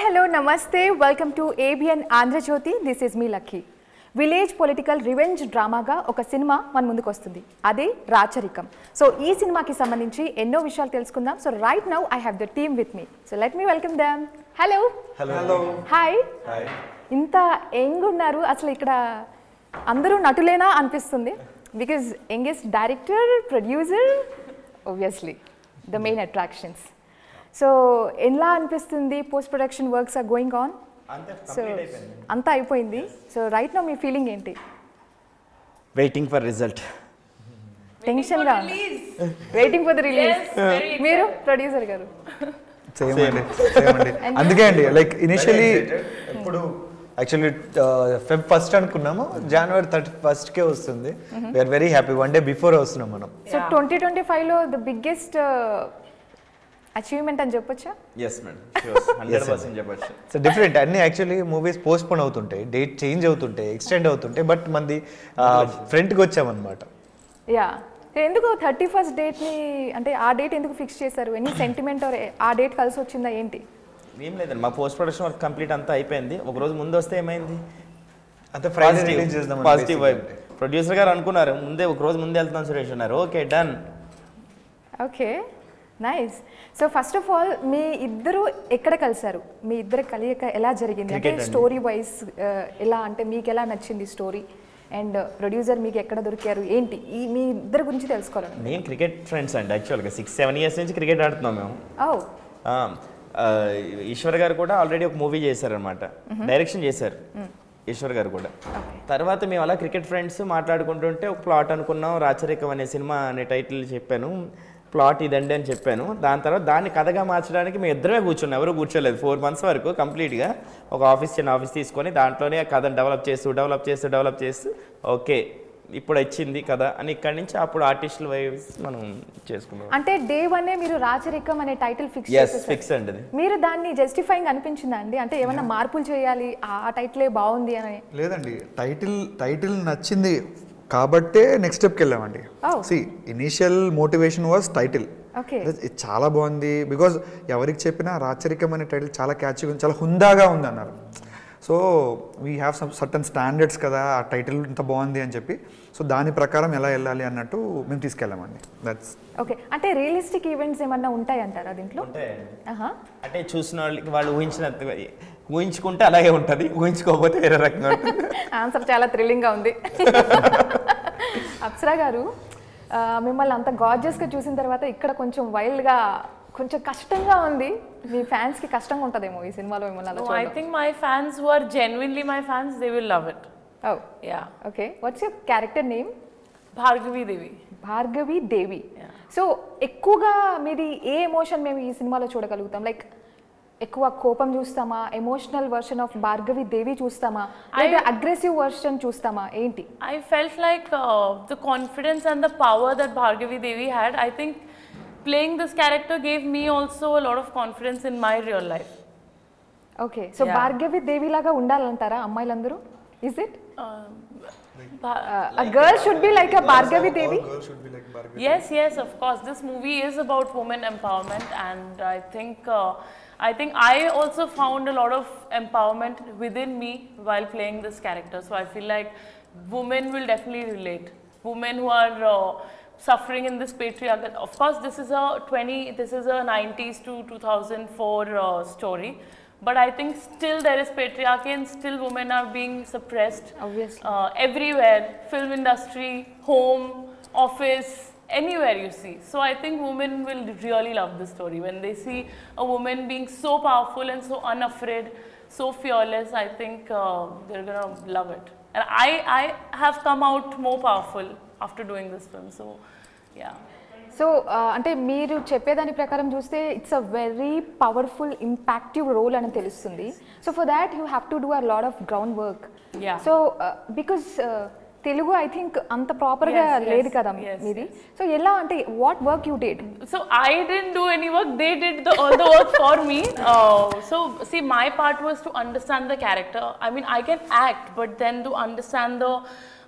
hello, namaste. Welcome to ABN Andhra Jyoti. This is me, Lucky. Village political revenge డ్రామాగా ఒక cinema మన ముందుకు వస్తుంది. అదే రాచరికం. సో ఈ సినిమాకి సంబంధించి ఎన్నో విషయాలు తెలుసుకుందాం. So right now I have the team with me. So let me welcome them. Hello. Hello. Hi. ఇంత యంగ్ ఉన్నారు, అసలు ఇక్కడ అందరూ నటులేనా అనిపిస్తుంది. Because youngest director, producer, obviously the main attractions. So ఎలా అనిపిస్తుంది? Post production works are going on. So అంతా అయిపోయింది. సో రైట్ నౌ మీ ఫీలింగ్ ఏంటి? Waiting for result. టెన్షన్గా వెయిటింగ్ ఫర్ ద రిలీజ్. మీరు ప్రొడ్యూసర్ గారు? సేమ్ అండి. అందుకే అండి లైక్ ఇనిషియలీ ఇప్పుడు యాక్చువల్లీ ఫెబ్ 1st అనుకున్నాము, January 31st వస్తుంది. We're very happy. One day before వస్తున్నాం మనం. సో 2025లో ద బిగ్గెస్ట్ అచీవ్మెంట్ అని చెప్పొచ్చా? yes madam, sure 100% చెప్పొచ్చు. సో డిఫరెంట్ అన్ని యాక్చువల్లీ మూవీస్ పోస్ట్ పోన్ అవుతుంటాయి, డేట్ చేంజ్ అవుతుంటాయి, ఎక్స్టెండ్ అవుతుంటాయి, బట్ మంది ఫ్రంట్కి వచ్చామన్నమాట. యా. ఎందుకు 31st డేట్ని, అంటే ఆ డేట్ ఎందుకు ఫిక్స్ చేశారు? ఎనీ సెంటిమెంట్ ఆర్ ఆ డేట్ కలిసి వచ్చిందా ఏంటి? ఏం లేదండి, మా పోస్ట్ ప్రొడక్షన్ వర్క్ కంప్లీట్ అంతా అయిపోయింది. ఒక రోజు ముందు వస్తే ఏమైంది, అంతే ఫ్రైడే రిలీజ్ చేద్దాం. Positive vibe. ప్రొడ్యూసర్ గారు అనుకున్నారు ముందే, ఒక రోజు ముందే వెళ్తాం సురేష్ అన్నారు. Okay done. Okay, nice. So first of all మీ ఇద్దరు ఎక్కడ కలిసారు? మీ ఇద్దరు కలియక ఎలా జరిగింది? అంటే స్టోరీ వైజ్ ఎలా, అంటే మీకు ఎలా నచ్చింది స్టోరీ, అండ్ ప్రొడ్యూసర్ మీకు ఎక్కడ దొరికారు ఏంటి? ఈ మీ ఇద్దరు గురించి తెలుసుకోవాలి. మేము క్రికెట్ ఫ్రెండ్స్ అండి. యాక్చువల్గా 6-7 years నుంచి క్రికెట్ ఆడుతున్నాం మేము. ఈశ్వర్ గారు కూడా ఆల్రెడీ ఒక మూవీ చేశారనమాట, డైరెక్షన్ చేశారు ఈశ్వర్ గారు కూడా. తర్వాత మేము అలా క్రికెట్ ఫ్రెండ్స్ మాట్లాడుకుంటుంటే ఒక ప్లాట్ అనుకున్నాం, రాచరికం అనే సినిమా అనే టైటిల్ చెప్పాను, ప్లాట్ ఇదండి అని చెప్పాను. దాని తర్వాత దాన్ని కథగా మార్చడానికి మేము ఇద్దరమే కూర్చున్నాం, ఎవరు కూర్చోలేదు. 4 months వరకు కంప్లీట్గా ఒక చిన్న ఆఫీస్ తీసుకొని దాంట్లోనే కథను డెవలప్ చేస్తూ ఓకే ఇప్పుడు వచ్చింది కదా అని ఇక్కడి నుంచి అప్పుడు ఆర్టిస్టుల వైజ్ మనం చేసుకున్నాం. అంటే డే 1 మీరు రాచరికం అనే టైటిల్ ఫిక్స్ అండి. మీరు దాన్ని జస్టిఫైయింగ్ అనిపించిందా అండి? అంటే ఏమైనా మార్పులు చేయాలి, ఆ టైటిలే బాగుంది అని? లేదండి, టైటిల్ నచ్చింది కాబట్టే నెక్స్ట్ స్టెప్కి వెళ్ళామండి. See initial motivation was title. ఇది చాలా బాగుంది, బికాజ్ ఎవరికి చెప్పినా రాచరికం అనే టైటిల్ చాలా క్యాచ్గా ఉంది, చాలా హుందాగా ఉంది అన్నారు. So we have some certain standards కదా, ఆ టైటిల్ ఇంత బాగుంది అని చెప్పి, సో దాని ప్రకారం ఎలా వెళ్ళాలి అన్నట్టు మేము తీసుకెళ్ళామండి. That's okay. అంటే రియలిస్టిక్ ఈవెంట్స్ ఏమన్నా ఉంటాయంటారా దీంట్లో? అంటే చూసిన వాళ్ళకి వాళ్ళు ఊహించుకుంటే అలాగే ఉంటుంది, ఊహించుకోకపోతే వేరే రకంగా ఉంటుంది. ఆన్సర్ చాలా థ్రిల్లింగ్గా ఉంది. అప్సరా గారు, మిమ్మల్ని అంత గార్జియస్గా చూసిన తర్వాత ఇక్కడ కొంచెం వైల్డ్గా, కొంచెం కష్టంగా ఉంది. మీ ఫ్యాన్స్ కి కష్టంగా ఉంటదేమో ఈ సినిమాలో మిమ్మల్ని అలా చూడడం. I think my fans who are genuinely my fans, they will love it. Oh yeah. Okay, what's your character name? Bhargavi Devi. Bhargavi Devi. So ఎక్కువగా మీది ఏ ఎమోషన్ మేము ఈ సినిమాలో చూడగలుగుతాం? లైక్ ఎక్కువ కోపం చూస్తామా, ఎమోషనల్ వర్షన్ ఆఫ్ భార్గవి దేవి చూస్తామా, లేదా అగ్రెసివ్ వర్షన్ చూస్తామా, ఏంటి? I felt like the confidence and the power that Bhargavi Devi had, I think playing this character gave me also a lot of confidence in my real life. Okay, so Bhargavi దేవి లాగా ఉండాలంటారా అమ్మాయిలందరూ? Is it? A girl should be like a Bhargavi Devi? Yes, of course. This movie is about women empowerment, and I think I also found a lot of empowerment within me while playing this character. So I feel like women will definitely relate. Women who are suffering in this patriarchal. Of course, this is a 90s to 2004 story. But I think still there is patriarchy and still women are being suppressed. Obviously. Everywhere, film industry, home, office, anywhere you see. So I think women will really love this story. When they see a woman being so powerful and so unafraid, so fearless, I think they're gonna love it. And I have come out more powerful after doing this film. So yeah. So అంటే మీరు చెప్పేదాని ప్రకారం చూస్తే it's a very powerful impactive role అని తెలుస్తుంది. So for that you have to do a lot of ground work. So because Telugu I think అంత ప్రాపర్గా లేదు కదా మీది. సో ఎలా, అంటే what work you did? So I didn't do any work, they did all the work for me. So see, my part was to understand the character. I mean, I can act, but then to understand the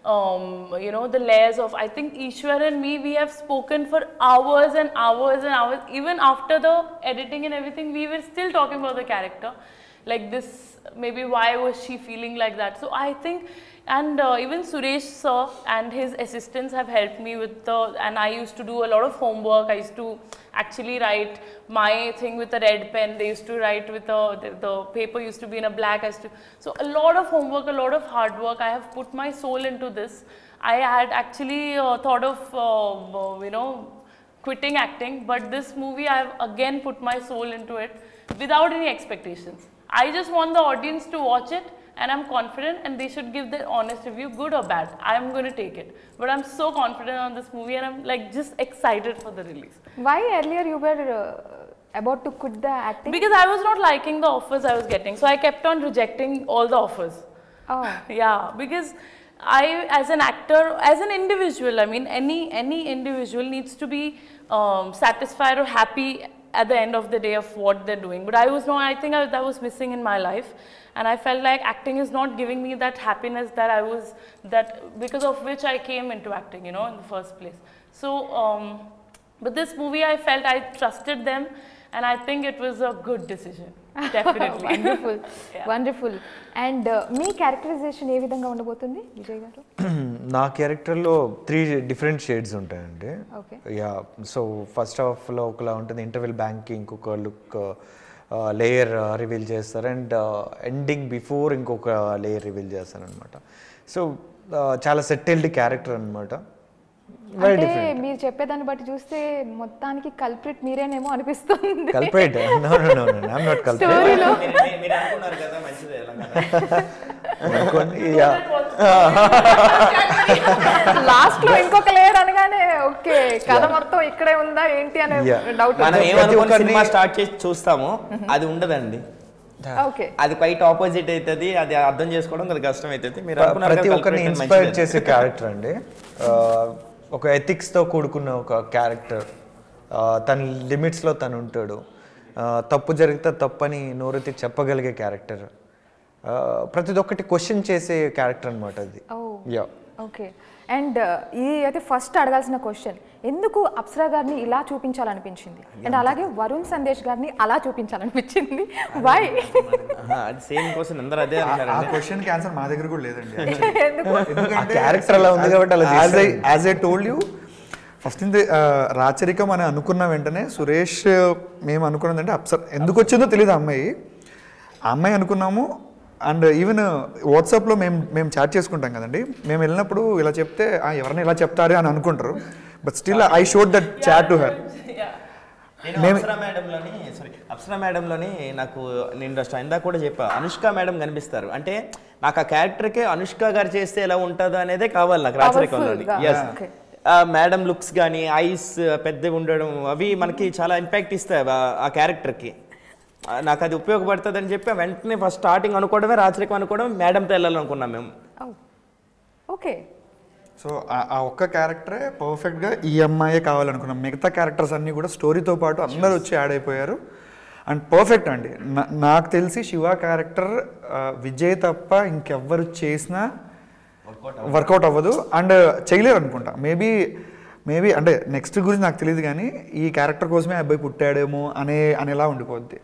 you know, the layers of, I think Ishwar and me, we have spoken for hours and hours and hours. Even after the editing and everything, we were still talking about the character. like this, maybe why was she feeling like that. So I think, and even Suresh sir and his assistants have helped me with the, and I used to do a lot of homework. I used to actually write my thing with a red pen. They used to write with the paper used to be in a black. So a lot of homework, a lot of hard work. I have put my soul into this. I had actually thought of, quitting acting, but this movie I have again put my soul into it without any expectations. I just want the audience to watch it, and I'm confident, and they should give their honest review, good or bad. I'm going to take it. But I'm so confident on this movie, and I'm like just excited for the release. Why earlier you were about to quit the acting? Because I was not liking the offers I was getting, so I kept on rejecting all the offers. Oh. Yeah, because I, as an actor, as an individual, I mean, any individual needs to be satisfied or happy at the end of the day of what they're doing. But I was not, I think that was missing in my life, and I felt like acting is not giving me that happiness that I was, that because of which I came into acting, in the first place. So, but this movie, I felt I trusted them, and I think it was a good decision. Definitely. Wonderful. Yeah. Wonderful. And మీ characterization ఏ విధంగా ఉండబోతుంది విజయ్ గారు? నా క్యారెక్టర్లో 3 different shades ఉంటాయండి. Okay. Yeah, so first హాఫ్లో ఒకలా ఉంటుంది, ఇంటర్వెల్ బ్యాంక్కి ఇంకొక లుక్ లేయర్ రివీల్ చేస్తారు, అండ్ ఎండింగ్ బిఫోర్ ఇంకొక లేయర్ రివీల్ చేస్తారు అనమాట. సో చాలా సెటిల్డ్ క్యారెక్టర్ అనమాట. అంటే మీరు చెప్పేదాన్ని బట్టి చూస్తే మొత్తానికి కల్ప్రిట్ మీరేనేమో అనిపిస్తుంది. Culprit? No no no no, I am not culprit. మీరు అనుకున్నారు కదా మంచిదే లాస్ట్ లో ఇంకొక లేయర్ అనగానే ఓకే కథ మొత్తం ఇక్కడే ఉందా ఏంటి అనే డౌట్. మనం ఏమనుకుని సినిమా స్టార్ట్ చేసి చూస్తామో అది ఉండదండి. ఓకే, అది క్వైట్ ఆపోజిట్ అవుతుంది. అది అర్థం చేసుకోవడం కొద్దిగా కష్టం అవుతుంది. మీరు ప్రతి ఒక్కరిని ఇన్స్పైర్ చేసే క్యారెక్టర్ అండి. ఒక ఎథిక్స్తో కూడుకున్న ఒక క్యారెక్టర్. తన లిమిట్స్లో తను ఉంటాడు. తప్పు జరిగితే తప్పని నోరెత్తి చెప్పగలిగే క్యారెక్టర్. ప్రతి ఒక్కటి క్వశ్చన్ చేసే క్యారెక్టర్ అనమాట అది. Yeah, okay. అండ్ ఇది అయితే ఫస్ట్ అడగాల్సిన క్వశ్చన్, ఎందుకు అప్సరా గారిని ఇలా చూపించాలనిపించింది, అండ్ అలాగే వరుణ్ సందేశ్ గారిని అలా చూపించాలనిపించింది? వై? సేమ్ క్వశ్చన్ అందరూ అదే అంటారు. ఆ క్వశ్చన్ కి ఆన్సర్ మా దగ్గర కూడా లేదండి. ఎందుకంటే క్యారెక్టర్ అలా ఉంది కాబట్టి as I told you, first రాచరికం అని అనుకున్న వెంటనే సురేష్ మేము అనుకున్నది అంటే అప్సరా ఎందుకు వచ్చిందో తెలియదు. ఆ అమ్మాయి అనుకున్నాము. అండ్ ఈవెన్ వాట్సాప్లో మేము చాట్ చేసుకుంటాం కదండి. మేము వెళ్ళినప్పుడు ఇలా చెప్తే ఎవరైనా ఇలా చెప్తారు అని అనుకుంటారు. But still I showed that chat to her. Apsara మేడంలోని నాకు నేను ఇందాక కూడా చెప్పా, అనుష్క మేడం కనిపిస్తారు. అంటే నాకు ఆ క్యారెక్టర్కే అనుష్క గారు చేస్తే ఎలా ఉంటుందో అనేదే కావాలి నాకు రాచరికంలోని. ఎస్, మేడం లుక్స్ కానీ ఐస్ పెద్దగా ఉండడం అవి మనకి చాలా ఇంపాక్ట్ ఇస్తాయి ఆ క్యారెక్టర్కి. నాకు అది ఉపయోగపడుతుంది అని చెప్పి వెంటనే ఫస్ట్ స్టార్టింగ్ అనుకోవడమే రాచరికం అనుకోవడం, మేడంతో వెళ్ళాలనుకున్నాం మేము. ఓకే. సో ఆ ఒక్క క్యారెక్టరే పర్ఫెక్ట్గా ఈ అమ్మాయే కావాలనుకున్నాం. మిగతా క్యారెక్టర్స్ అన్నీ కూడా స్టోరీతో పాటు అందరూ వచ్చి యాడ్ అయిపోయారు. అండ్ పర్ఫెక్ట్ అండి. నాకు తెలిసి శివ క్యారెక్టర్ విజయ్ తప్ప ఇంకెవ్వరు చేసినా వర్కౌట్ అవ్వదు అండ్ చేయలేరు అనుకుంటా. మేబీ అంటే నెక్స్ట్ గురించి నాకు తెలియదు, కానీ ఈ క్యారెక్టర్ కోసమే అబ్బాయి పుట్టాడేమో అనేలా ఉండిపోద్ది.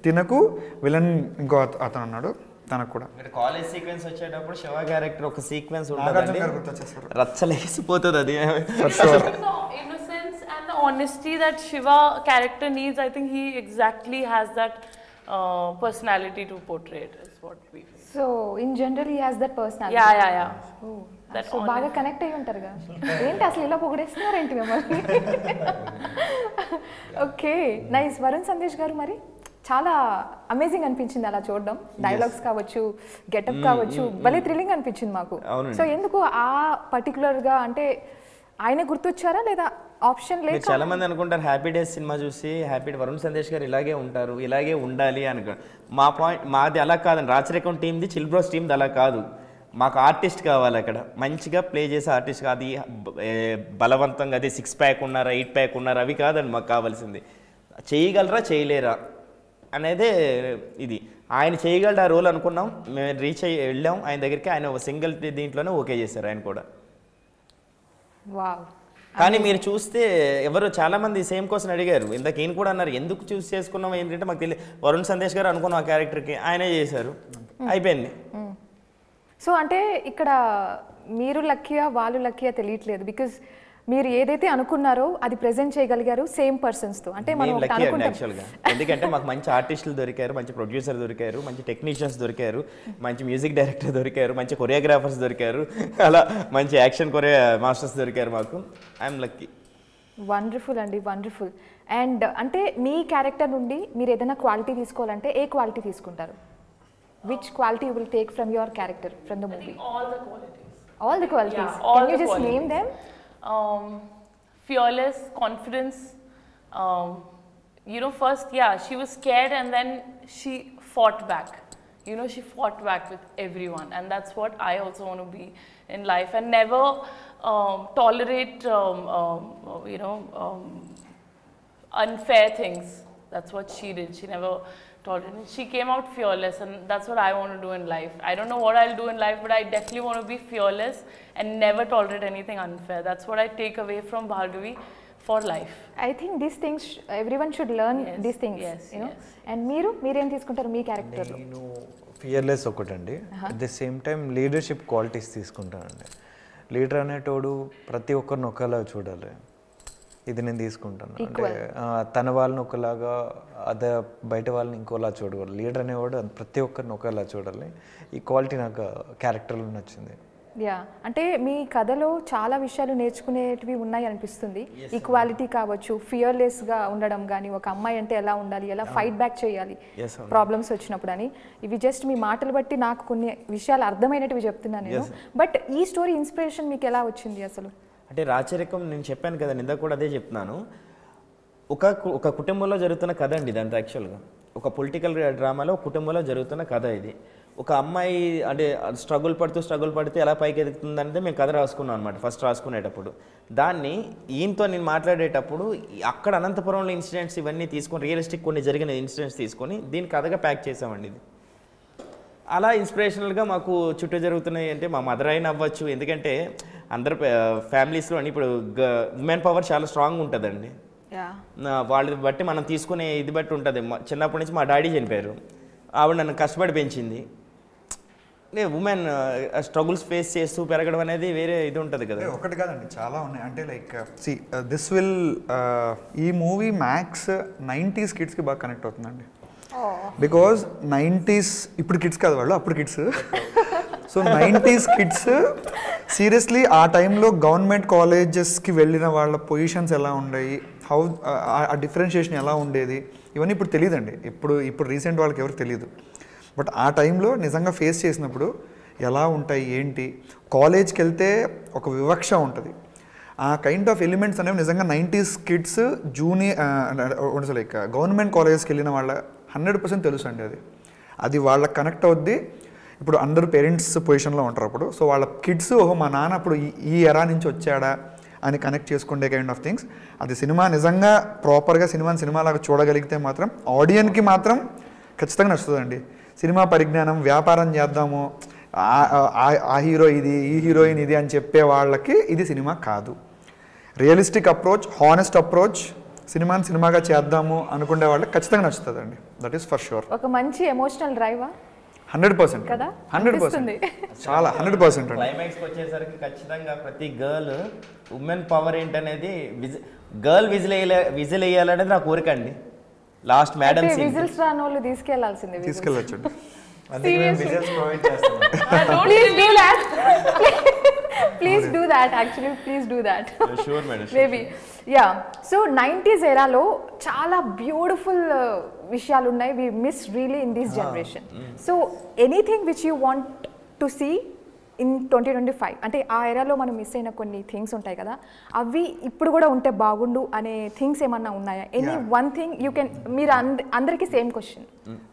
తినకు విలన్ ఇంకో అతను అన్నాడు, తనకు కూడా. కాలేజ్ సీక్వెన్స్ వచ్చేటప్పుడు శివ క్యారెక్టర్ ఒక సీక్వెన్స్ ఉంటుంది, రచ్చలేసిపోతుంది అది. Innocence and the honesty that Shiva character needs, I think he exactly has that personality to portray it, is what we feel. So in general he has that personality. Yeah. Oh, so బాగా connect అయ్యి ఉంటారుగా. ఏంటి అసలు ఇలా పొగిడేస్తున్నారేంటి మిమ్మల్ని? Okay, nice. Varun Sandesh గారు మరి చాలా అమేజింగ్ అనిపించింది అలా చూడడం. డైలాగ్స్ కావచ్చు, గెటప్ కావచ్చు, భలే థ్రిల్లింగ్ అనిపించింది మాకు. సో ఎందుకు ఆ పర్టికులర్గా అంటే ఆయన గుర్తొచ్చారా లేదా ఆప్షన్ లేదు? చాలా మంది అనుకుంటారు హ్యాపీ డేస్ సినిమా చూసి వరుణ్ సందేశ్ గారు ఇలాగే ఉంటారు, ఇలాగే ఉండాలి అనుకో. మాది అలా కాదండి. రాచరికం టీమ్ది, చిల్ బ్రోస్ టీమ్ది అలా కాదు. మాకు ఆర్టిస్ట్ కావాలి అక్కడ, మంచిగా ప్లే చేసే ఆర్టిస్ట్ కాదు. అది బలవంతంగా అది 6 ప్యాక్ ఉన్నారా 8 ప్యాక్ ఉన్నారా అవి కాదండి మాకు కావాల్సింది. చేయగలరా చేయలేరా అనేదే ఇది. ఆయన చేయగలరా ఆ రోల్ అనుకున్నాం, మేము వెళ్ళాం ఆయన దగ్గరికి. ఆయన ఒక సింగిల్ దీంట్లోనే ఓకే చేశారు ఆయన కూడా. వావ్, కానీ మీరు చూస్తే ఎవరు చాలా మంది సేమ్ క్వశ్చన్ అడిగారు, ఇందాక ఈయన కూడా అన్నారు ఎందుకు చూస్ చేసుకున్నాం ఏంటంటే మాకు తెలియదు, వరుణ్ సందేశ్ గారు అనుకున్నాం ఆ క్యారెక్టర్కి, ఆయనే చేశారు, అయిపోయింది. సో అంటే ఇక్కడ మీరు లక్కీయా వాళ్ళు లక్కీయా తెలియట్లేదు, బికాజ్ మీరు ఏదైతే అనుకున్నారో అది ప్రెజెంట్ చేయగలిగారు సేమ్ పర్సన్స్తో. అంటే మనం ఒకటి అనుకుంటాం యాక్చువల్గా, ఎందుకంటే మాకు మంచి ఆర్టిస్టులు దొరికారు, మంచి ప్రొడ్యూసర్ దొరికారు, మంచి టెక్నీషియన్స్ దొరికారు, మంచి మ్యూజిక్ డైరెక్టర్ దొరికారు, మంచి కొరియోగ్రాఫర్స్ దొరికారు, అలా మంచి యాక్షన్ కొరియో మాస్టర్స్ దొరికారు మాకు. I'm lucky. వండర్ఫుల్ అండి, వండర్ఫుల్. అండ్ అంటే మీ క్యారెక్టర్ నుండి మీరు ఏదైనా క్వాలిటీ తీసుకోవాలంటే ఏ క్వాలిటీ తీసుకుంటారు? Which quality you will take from your character from the movie? All the qualities. All the qualities. Yeah, all Can you the just qualities. name them? Fearless, confidence. You know, first, yeah, she was scared and then she fought back. You know, she fought back with everyone, and that's what I also want to be in life, and never tolerate, you know, unfair things. That's what she did. She never tolerated. She came out fearless, and that's what I want to do in life. I don't know what I'll do in life, but I definitely want to be fearless and never tolerate anything unfair. That's what I take away from Bhargavi for life. I think these things everyone should learn. Yes, these things, yes, you know. yes. And మీరేం తీసుకుంటారు మీ క్యారెక్టర్లో? నేను fearless ఒకటండి, at the same time leadership qualities తీసుకుంటానండి. Leader అనేటోడు ప్రతి ఒక్కరిని ఒకలా చూడాలి, ఇది నేను తీసుకుంటాను. అంటే తన వాళ్ళని ఒకలాగా అదే బయట వాళ్ళని ఇంకోలా చూడాలి. లీడర్ అనేవాడు ప్రతి ఒక్కరిని ఒకలా చూడాలి. ఈ క్వాలిటీ నాకు క్యారెక్టర్లో నచ్చింది. యా, అంటే మీ కథలో చాలా విషయాలు నేర్చుకునేటివి ఉన్నాయి అనిపిస్తుంది. ఈక్వాలిటీ కావచ్చు, ఫియర్లెస్గా ఉండడం కానీ, ఒక అమ్మాయి అంటే ఎలా ఉండాలి, ఎలా ఫైట్ బ్యాక్ చేయాలి ప్రాబ్లమ్స్ వచ్చినప్పుడు అని. ఇవి జస్ట్ మీ మాటలు బట్టి నాకు కొన్ని విషయాలు అర్థమైనటివి చెప్తున్నాను నేను. బట్ ఈ స్టోరీ ఇన్స్పిరేషన్ మీకు ఎలా వచ్చింది అసలు? అంటే రాచరికం నేను చెప్పాను కదా, ఇందాక కూడా అదే చెప్తున్నాను. ఒక కుటుంబంలో జరుగుతున్న కథ అండి ఇదంతా. యాక్చువల్గా ఒక పొలిటికల్ డ్రామాలో కుటుంబంలో జరుగుతున్న కథ ఇది. ఒక అమ్మాయి అంటే స్ట్రగుల్ పడుతూ ఎలా పైకి ఎదుగుతుందంటే మేము కథ రాసుకున్నాం అనమాట ఫస్ట్ రాసుకునేటప్పుడు. దాన్ని ఈయనతో నేను మాట్లాడేటప్పుడు అక్కడ అనంతపురంలో ఇన్సిడెంట్స్ ఇవన్నీ తీసుకొని, రియలిస్టిక్ కొన్ని జరిగిన ఇన్సిడెంట్స్ తీసుకొని దీన్ని కథగా ప్యాక్ చేసామండి. ఇది అలా ఇన్స్పిరేషనల్గా మాకు చుట్టూ జరుగుతున్నాయి. అంటే మా మదర్ అయినా అవ్వచ్చు, ఎందుకంటే అందరు ఫ్యామిలీస్లో ఇప్పుడు ఉమెన్ పవర్ చాలా స్ట్రాంగ్ ఉంటుందండి. వాళ్ళని బట్టి మనం తీసుకునే ఇది బట్టి ఉంటుంది. చిన్నప్పటి నుంచి మా డాడీ చనిపోయారు, ఆవిడ నన్ను కష్టపడి పెంచింది. ఉమెన్ స్ట్రగుల్స్ ఫేస్ చేస్తూ పెరగడం అనేది వేరే ఇది ఉంటుంది కదా. ఒకటి కాదండి, చాలా ఉన్నాయి. అంటే లైక్ దిస్ విల్ ఈ మూవీ మ్యాక్స్ 90s కిడ్స్కి బాగా కనెక్ట్ అవుతుందండి. బికాజ్ 90s ఇప్పుడు కిడ్స్ కాదు, వాళ్ళు అప్పుడు kids. So 90s kids seriously ఆ టైంలో గవర్నమెంట్ కాలేజెస్కి వెళ్ళిన వాళ్ళ పొజిషన్స్ ఎలా ఉన్నాయి, హౌ ఆ డిఫరెన్షియేషన్ ఎలా ఉండేది, ఇవన్నీ ఇప్పుడు తెలియదండి. ఇప్పుడు రీసెంట్ వాళ్ళకి ఎవరికి తెలియదు. బట్ ఆ టైంలో నిజంగా ఫేస్ చేసినప్పుడు ఎలా ఉంటాయి ఏంటి, కాలేజ్కి వెళ్తే ఒక వివక్ష ఉంటుంది. ఆ కైండ్ ఆఫ్ ఎలిమెంట్స్ అనేవి నిజంగా 90s kids junior like government కాలేజెస్కి వెళ్ళిన వాళ్ళ 100% తెలుసు అండి. అది వాళ్ళకి కనెక్ట్ అవుద్ది. ఇప్పుడు అందరూ పేరెంట్స్ పొజిషన్లో ఉంటారు అప్పుడు. సో వాళ్ళ కిడ్స్ మా నాన్న అప్పుడు ఈ ఎరా నుంచి వచ్చాడా అని కనెక్ట్ చేసుకునే కైండ్ ఆఫ్ థింగ్స్. అది సినిమా నిజంగా ప్రాపర్గా సినిమాలాగా చూడగలిగితే మాత్రం ఆడియన్కి మాత్రం ఖచ్చితంగా నచ్చుతుందండి. సినిమా పరిజ్ఞానం, వ్యాపారం చేద్దాము, ఆ హీరో ఇది, ఈ హీరోయిన్ ఇది అని చెప్పే వాళ్ళకి ఇది సినిమా కాదు. రియలిస్టిక్ అప్రోచ్, హానెస్ట్ అప్రోచ్, సినిమాగా చేద్దాము అనుకునే వాళ్ళకి ఖచ్చితంగా నచ్చుతుందండి. That is for sure. ఒక మంచి ఎమోషనల్ డ్రైవా 100% కదా, 100% చాలా 100%. క్లైమాక్స్కి వచ్చేసరికి ఖచ్చితంగా ప్రతి గర్ల్ ఉమెన్ పవర్ ఏంటనేది గర్ల్ విజిల్ వేయాలనేది నా కోరిక అండి. లాస్ట్ మేడం విజిల్స్ రాని వాళ్ళు తీసుకెళ్లాల్సిందే. తీసుకెళ్ళచ్చు. Please do that. Actually, please do that. Sure, madam. Maybe. Yeah. So 90s era lo chala beautiful vishayalu unnai. We miss really in this generation. So anything which you want to see in 2025, అంటే ఆ ఎరాలో మనం miss అయిన కొన్ని things ఉంటాయి కదా, అవి ఇప్పుడు కూడా ఉంటే బాగుండు అనే థింగ్స్ ఏమన్నా ఉన్నాయా? Any one thing you can. మీరు అందరికీ సేమ్ క్వశ్చన్.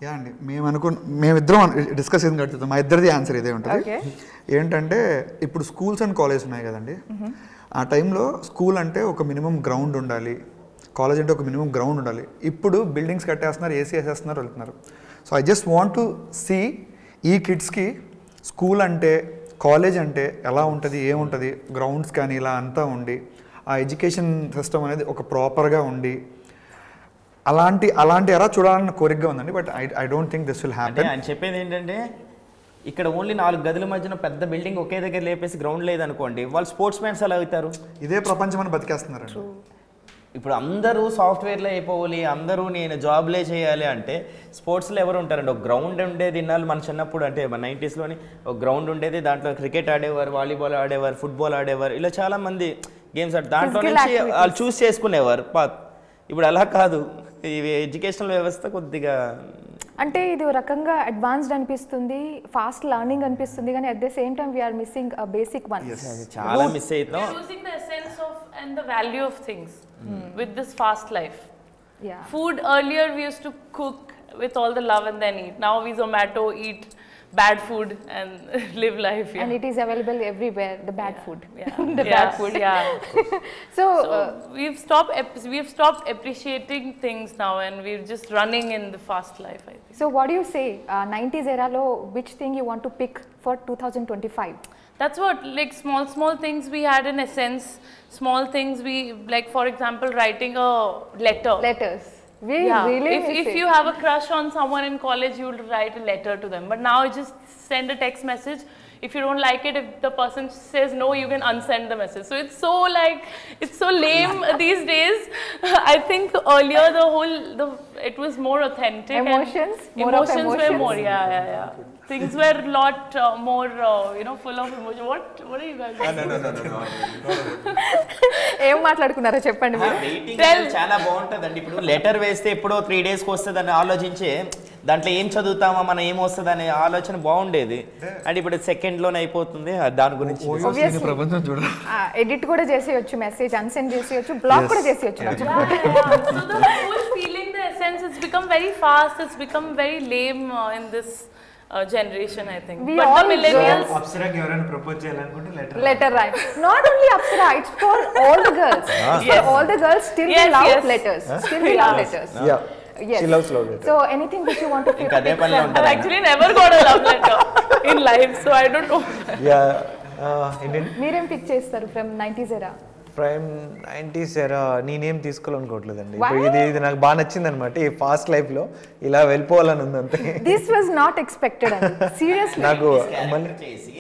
యా అండి, మేమిద్దరం డిస్కస్ ఏం కడుతుంది, మా ఇద్దరిది ఆన్సర్ ఇదే ఉంటుంది. ఏంటంటే ఇప్పుడు స్కూల్స్ అండ్ కాలేజ్ ఉన్నాయి కదండి, ఆ టైంలో స్కూల్ అంటే ఒక మినిమం గ్రౌండ్ ఉండాలి, కాలేజ్ అంటే ఒక మినిమం గ్రౌండ్ ఉండాలి. ఇప్పుడు బిల్డింగ్స్ కట్టేస్తున్నారు, ఏసీ వేసేస్తున్నారు, వెళ్తున్నారు. So I just want to see ఈ కిడ్స్కి స్కూల్ అంటే, కాలేజ్ అంటే ఎలా ఉంటుంది, ఏముంటుంది, గ్రౌండ్స్ కానీ ఇలా అంతా ఉండి ఆ ఎడ్యుకేషన్ సిస్టమ్ అనేది ఒక ప్రాపర్గా ఉండి అలాంటి ఎరా చూడాలని కోరికగా ఉందండి. But I don't think this will happen. ఆయన చెప్పేది ఏంటంటే ఇక్కడ ఓన్లీ 4 గదుల మధ్యన పెద్ద బిల్డింగ్ ఒకే దగ్గర లేపేసి గ్రౌండ్ లేదనుకోండి, వాళ్ళు స్పోర్ట్స్ మ్యాన్స్ ఎలా అవుతారు? ఇదే ప్రపంచం అని బతికేస్తున్నారండి. ఇప్పుడు అందరూ సాఫ్ట్వేర్లో అయిపోవాలి, అందరూ నేను జాబ్లే చేయాలి అంటే స్పోర్ట్స్లో ఎవరు ఉంటారండి? ఒక గ్రౌండ్ ఉండేది ఇన్నాళ్ళు మన చిన్నప్పుడు, అంటే మన 90sలోని ఒక గ్రౌండ్ ఉండేది, దాంట్లో క్రికెట్ ఆడేవారు, వాలీబాల్ ఆడేవారు, ఫుట్బాల్ ఆడేవారు, ఇలా చాలామంది గేమ్స్ దాంట్లో నుంచి వాళ్ళు చూస్ చేసుకునేవారు పాత్. ఇప్పుడు అలా కాదు, ఈ ఎడ్యుకేషనల్ వ్యవస్థ కొద్దిగా అంటే ఇది ఒక రకంగా అడ్వాన్స్డ్ అనిపిస్తుంది, ఫాస్ట్ లర్నింగ్ అనిపిస్తుంది, కానీ at the same time we're missing basic one. చాలా మిస్ అవుతాం. Losing the essence of and the value of things with this fast life. Yeah. Food earlier we used to cook with all the love and then eat. Now we Zomato, eat bad food and live life. Yeah. And it is available everywhere, the bad food. Yeah. The bad food. Yeah. So, we've stopped appreciating things now, and we're just running in the fast life, I think. so what do you say? 90s era lo, which thing you want to pick for 2025? That's what, like small things we had in essence, small things we, like for example, writing a letter. Letters. We Yeah. really If you have a crush on someone in college, you will write a letter to them. But now you just send a text message. If you don't like it, if the person says no, you can unsend the message. So it's so lame these days. I think earlier it was more authentic. Emotions? And More of were emotions? more, yeah. Things were a lot more, full of emotion. What are you guys doing? ఏం మాట్లాడుకున్నారో చెప్పండి మీరు. Waiting చాలా బాగుంటుందండి. ఇప్పుడు letter వేస్తే ఎప్పుడో 3 daysకి వస్తుందని ఆలోచించే దాంట్లో ఏం చదువుతామా, మనం ఏం వస్తుంది అనే ఆలోచన బాగుండేది. అండ్ ఇప్పుడు సెకండ్లోనే అయిపోతుంది. దాని గురించి ప్రపంచం చూడాలి. ఎడిట్ కూడా చేసేయచ్చు, మెసేజ్ అన్సెండ్ చేసేయచ్చు, బ్లాక్ కూడా చేసేయచ్చు. So the whole feeling, the essence, it's become very fast. It's become very lame in this generation, I think. We But all the millennials, అప్సరాకి ఎవరైనా ప్రపోజ్ చేయాలనుకుంటే letter right. Not only Apsara, it's for all the girls. For all the girls, still they Yes, love yes. letters. Still they love letters. Yeah. Yes. She loves love letters. So anything which you want to pick ఇంకా అదే పనిలో I've ఉంటారు. actually never got a love letter in life, so I don't know. Indian మీరేం pick చేస్తారు from 90s era? Prime 90s ఎరా నేనేం తీసుకోవాలనుకోవట్లేదండి. Why? ఇప్పుడు ఇది నాకు బాగా నచ్చింది అనమాట. ఈ ఫాస్ట్ లైఫ్లో ఇలా వెళ్ళిపోవాలని ఉంది అంతే. This was not expected అండి. Seriously. నాకు చేసి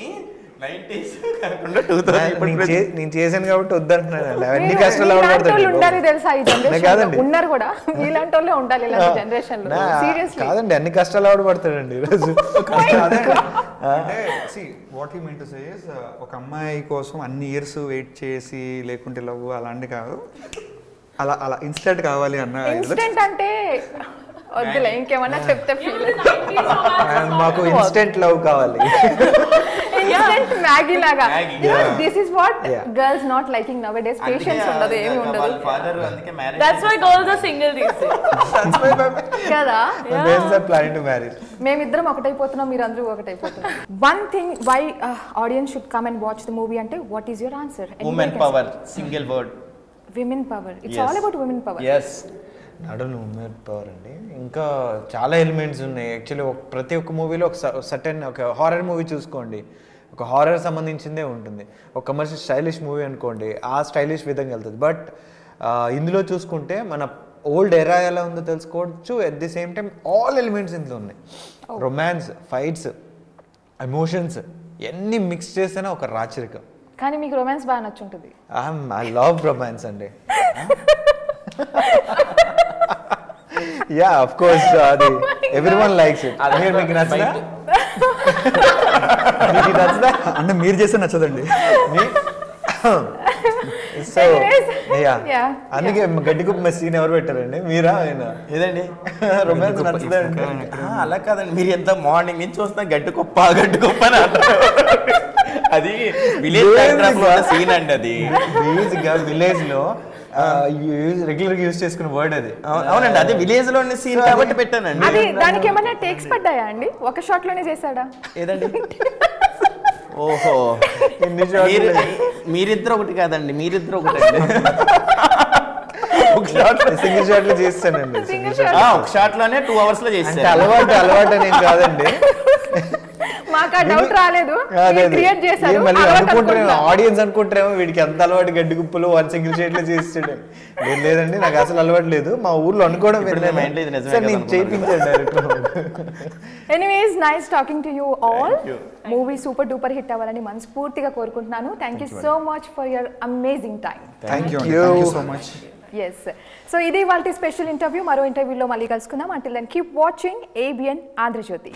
90s కాకుండా 2000 నేను చేశాను కాబట్టి వద్దంటున్నాను. అన్ని మీరు కష్టాలు మీలాంటి వాళ్ళు ఉండాలి పడతాడు. తెలుసా ఈ జనరేషన్ కాదండి. ఉన్నారు కూడా. మీలాంటి వాళ్ళే ఉండాలి ఇలాంటి జనరేషన్ లో. సీరియస్లీ. కాదండి, అన్ని కష్టాలు ఆవిడ పడతాడండి ఈరోజు. అంటే see what he meant to say is ఒక అమ్మాయి కోసం అన్ని ఇయర్స్ వెయిట్ చేసి లేకుంటే లవ్ అలాంటి కాదు, అలా ఇన్స్టెంట్ కావాలి అన్న. ఇన్స్టెంట్ అంటే వద్దులే, ఇంకేమన్నా చెప్తే ఫీల్. మాకు ఇన్స్టెంట్ లవ్ కావాలి. ఇన్స్టెంట్ మ్యాగీ లాగా. This is what Yeah. Girls not liking now days. Patience ఉండదు, ఏమీ ఉండదు ఫాదర్ అందుకే marriage. That's why girls are single these days. కదా. My parents are planning to marry. మేమిద్దరం ఒకటైపోతున్నాం, మీరు అందరూ ఒకటైపోతున్నారు. One thing why audience should come and watch the movie అంటే what is your answer? Women power, single word. Women power. It's all about women power. yes నడను women power అండి. ఇంకా చాలా ఎలిమెంట్స్ ఉన్నాయి యాక్చువల్లీ. ప్రతి ఒక్క మూవీలో ఒక సర్టెన్ ఒక హారర్ మూవీ చూసుకోండి, ఒక హారర్ సంబంధించిందే ఉంటుంది. ఒక కమర్షియల్ స్టైలిష్ మూవీ అనుకోండి, ఆ స్టైలిష్ విధంగా వెళ్తుంది. బట్ ఇందులో చూసుకుంటే మన ఓల్డ్ ఎరా ఎలా ఉందో తెలుసుకోవచ్చు. At the same time all elements ఇందులో ఉన్నాయి. రొమాన్స్, ఫైట్స్, ఎమోషన్స్ ఎన్ని మిక్స్ చేస్తేనే ఒక రాచరికం. కానీ మీకు రొమాన్స్ బాగా నచ్చుంటుంది. ఐ లవ్ రొమాన్స్ అండి. యా ఆఫ్ కోర్స్, అది ఎవ్రీవన్ లైక్స్ ఇట్. మీకు నచ్చదా? మీకు నచ్చదా అంటే మీరు చేస్తే నచ్చదండి. So yeah Yeah. అందుకే గడ్డి కుప్ప సీన్ ఎవరు పెట్టారండి, మీరా ఆయన? ఏదండి రొమాన్స్ నచ్చదా? అలా కాదండి, మీరు ఎంత మార్నింగ్ నుంచి వస్తున్నా గడ్డి కుప్ప అని అంటారు. అది విలేజ్ సీన్ అండి. అది బేసిక్గా విలేజ్ లో రెగ్యులర్ గా యూజ్ చేసుకున్న వర్డ్ అది. అవునండి, అది విలేజ్ లో సీన్ కాబట్టి పెట్టానండి. అది దానికి ఏమైనా టేక్స్ పడ్డాయా అండి? ఒక షాట్ లోనే చేశాడా? ఏదండి? ఓహో, మీరిద్దరు ఒకటి కాదండి, మీరిద్దరు ఒకటి అండి. సింగిల్ షాట్ లో చేస్తానండి. Single shot. ఒక షాట్ లోనే 2 hours లో చేస్తాను. అలవాటు అనేది కాదండి. మాకు ఆ డౌట్ రాలేదు క్రియేట్ చేశారు ఆడియన్స్ అనుకుంటారేమో వీడికి ఎంత అలవాటు గడ్డి గుప్పులు 1 సింగిల్ షేడ్ లో చేస్తాడు. లేదండి నాకు అసలు అలవాటు లేదు, మా ఊర్లో అనుకోవడం చేయించాడు direct. Anyways nice talking to you all. Movie super duper hit అవ్వాలని మనస్ఫూర్తిగా కోరుకుంటున్నాను. Thank you so much for your amazing time. Thank you so much. Yes, so ఇది వాళ్ళ స్పెషల్ ఇంటర్వ్యూ. మరో ఇంటర్వ్యూలో మళ్ళీ కలుసుకుందాం. Until then keep watching ABN Andhra Jyothi.